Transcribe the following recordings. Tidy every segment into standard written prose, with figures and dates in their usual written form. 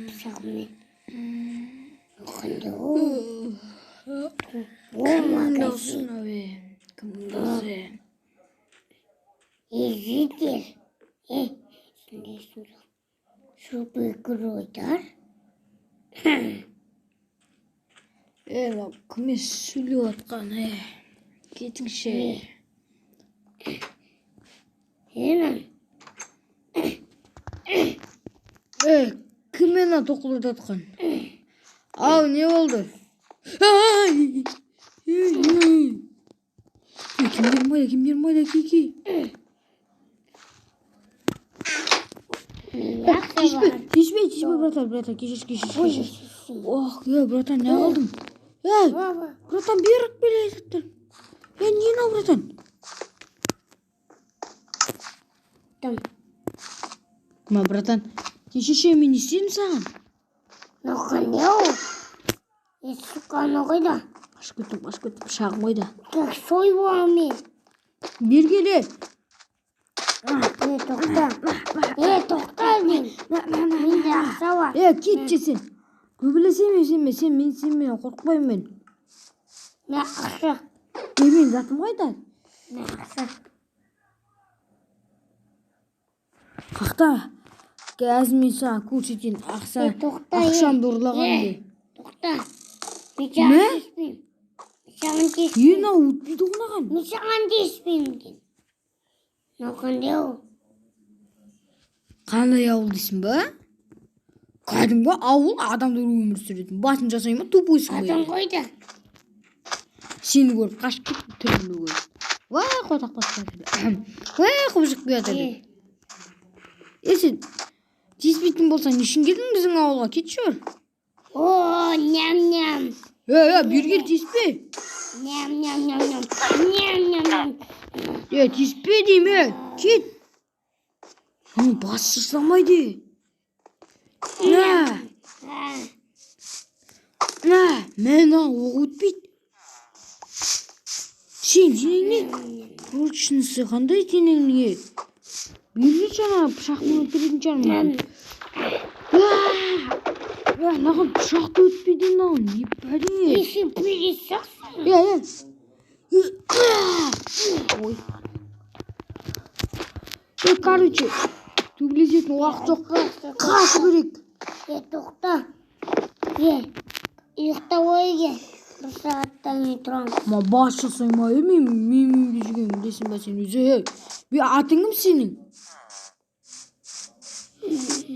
Pişakmi. Kımıldasın abi. Kımıldasın. İyidir. Şimdi şu büyük oynar. Bak kımis sülüyor atkan he. Ketin şey. Hemen. Kımena tokulur atkan. Abi ne oldu? Ay. Kim yermayla kiki. Kişme bratan kişiş. Oh ya bratan ne aldım? Ya bratan bir yarak bile yattın. Ya niye ne bratan? Tamam. Ma bratan kişiş yemin istedim sana. Nokan yok. Sukan okuyda. Aşk götüm şağım oyda. Tek soy var mı? Bir gele. Tokta din. Min de aksa var. Gitçesin. Göbele sevme sen beni sevme korkmayın ben. Ne aksa? Yemin zatım oyda. Ne aksa? Kakta. Gezmeyin sana kurşetin aksa. Akşam durulagan de. Tokta. Bıçağın dispim. Yine utbidu unagan. Bıçağın dispim. Nokan yok. Qanday avul дейсің ба? Кәдімгі ауыл адамдар өмір сүретін. Басын жасай ма тупойсың ба? Adam koydu. Сені көріп қашып кетті түрілу көріп. Вай қотақ басқан. Вай құбыжық келатыр. Сен тиіспейтін болсаң нешін келдің біздің ауылға? Кетші жүр. Oo nyam. Бүйірге тиіспе. Nyam. Тиіспе дейме. Кет. Басы жасамайды. Мен оқ өтпейді. Сен денеңне құршынысы қандай денеңне? Бүйірге жаңа пышақпен өтіретін жаным. Наған пышақты өтпейді наған не бәле? Ешін пересақсың. Ой. Короче, төбелесетін уақыт жоқ. Қашу керек. Тоқта. Ұйықта ойге. Bir saatten yıtıram. Ama baş жасаймай мен жүрген десің ба сен өзі? Bir atın kım senin?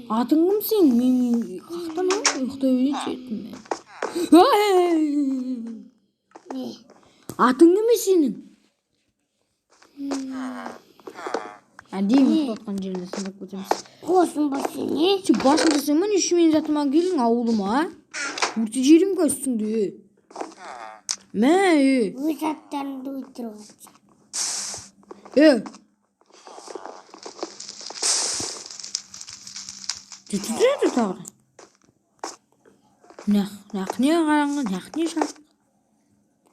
Atın kım senin? Мен қақтан ұйықта өйтетін мен. Atın kım senin? Деймін ұйықтатқан жерінде сындап көтеміз. Қосын басын не? Сен басын жасай ма? Неше мен жатыма келдің ауылыма? Өрті жерім көстіңді. Мә, Өз аттарыңды өйтіріп Түтіреді тағы. Нақне қараңғы, нақне шақ.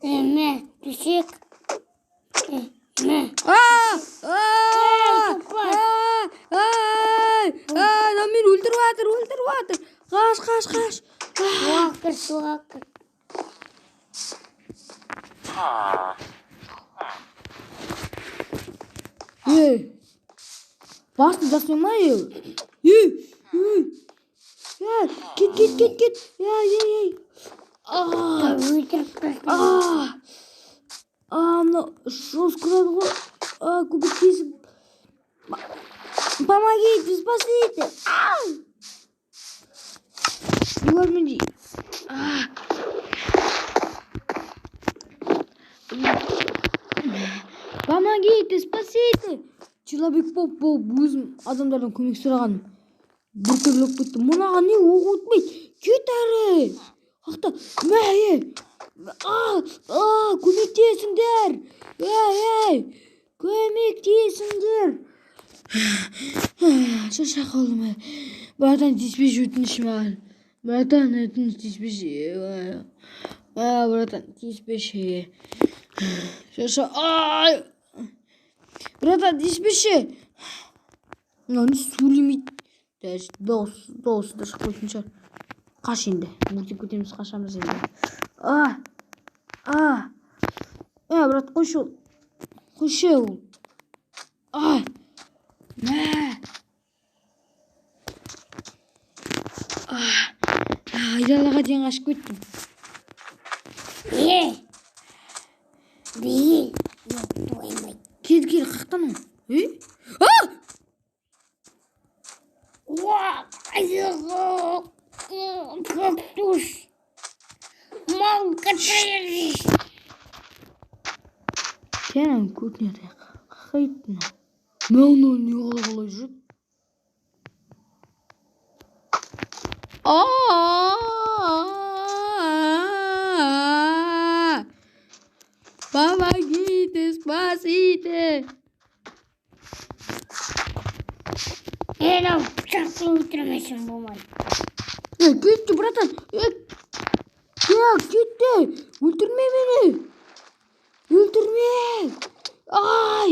Мә, түшек. Мә. Мен өлтіріп атыр. Қаш. Суға кір. Басын жасай ма? Кет. Өйтіріп басын. Мына жосқырады ғой. Көбектесіп. Помогите, спасите. Görmedi. Помогите, спасите. Человек болып өзім адамдардан көмек сұрағаным. Bir türlü yok bitti. Мұнаға не оқ өтмейді. Кет әрі. Қақта. Көмектесіңдер. Көмектесіңдер. Шаша қалым. Братан тиіспеш өтінішім ағын. Братан өтініш тиіспеш. Братан тиіспеш. Шаша. Братан тиіспеш. Мынаны сөйлемейді. Досы да шығып қойтын шығар. Қаш енді. Мультик көтеміз қашамыз енді. Брат, қойшы. Айдалаға дейін қашып кеттім. Değil. Yok doymayın. Кел, қақтан ол. Кактус. Мал катаешь. Сенің көтіне қайтын. Мен не қалай жүріп? Помогите, спасите. Эра, бıçakla öldürmesin bu mal. Gitti bratан. Gitti. Öldürme beni. Öldürme. Ay.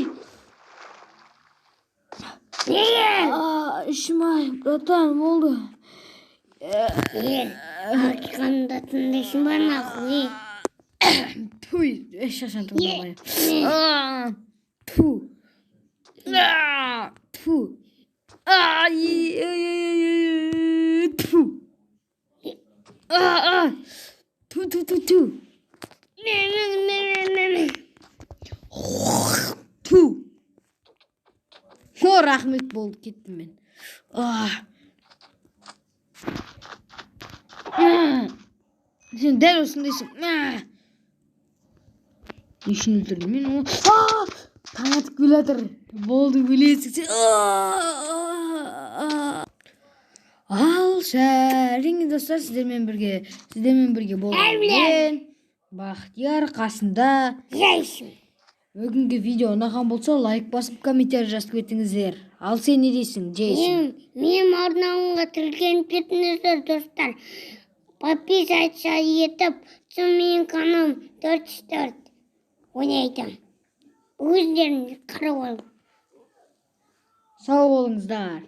İşim bratан oldu. Kandatın deşin var mı akıllı? Tuy, şaşantım babaya. Tu. Ay. Tu. Tu. Tu. Rahmet болып кеттім мен. Сен дәл осындайсың. Нешін өлтірдім мен? Таң атып келе жатыр. Болды, өлесің сен. Ал шәріңіз достар, сіздермен бірге болған мен Бақтияр, қасында Жайсың. Бүгінгі видео ұнаған болса, лайк басып, комментарий жазып кетіңіздер. Ал сен не дейсің, Джейсон? Менің арнауымға тіркеліп кетіңіздер, достар. Подписаться етіп, менің каналым 44 ойнайтын. Өздеріңіз қарап алып. Сау болыңыздар.